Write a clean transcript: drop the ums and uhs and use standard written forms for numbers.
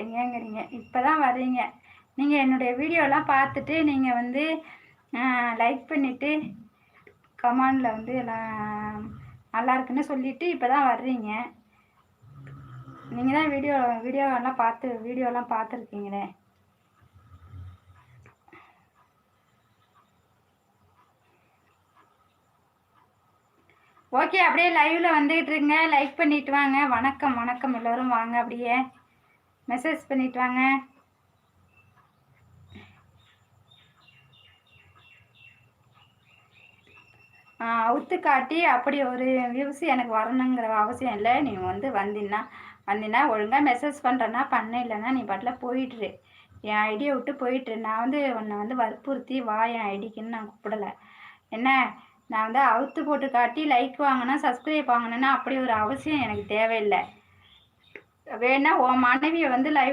மாட்டீங்கங்கிறீங்க. இப்போ தான் வர்றீங்க. நீங்கள் என்னுடைய வீடியோலாம் பார்த்துட்டு நீங்கள் வந்து லைக் பண்ணிவிட்டு கமெண்டில் வந்து எல்லாம் நல்லா இருக்குன்னு சொல்லிவிட்டு இப்போ தான் வர்றீங்க. நீங்கள் தான் வீடியோலாம் பார்த்துருக்கீங்களே. ஓகே, அப்படியே லைவ்ல வந்துகிட்டு இருங்க. லைக் பண்ணிட்டு வாங்க. வணக்கம் வணக்கம், எல்லோரும் வாங்க, அப்படியே மெசேஜ் பண்ணிட்டு வாங்க. அவுத்து காட்டி அப்படி ஒரு வியூஸ் எனக்கு வரணுங்கிற அவசியம் இல்லை. நீ வந்து வந்தீங்கன்னா ஒழுங்காக மெசேஜ் பண்ணுறேன்னா பண்ண, இல்லைன்னா நீ பாட்டில் போயிட்டுரு. என் ஐடியை விட்டு போயிட்டுரு. நான் வந்து உன்னை வந்து வற்புறுத்தி வா என் ஐடிக்குன்னு நான் கூப்பிடலை. என்ன, நான் வந்து அவுத்து போட்டு காட்டி லைக் வாங்கினா சப்ஸ்கிரைப் வாங்கினேன்னா அப்படி ஒரு அவசியம் எனக்கு தேவையில்லை. வேணா உன் மனைவியை வந்து லைவ்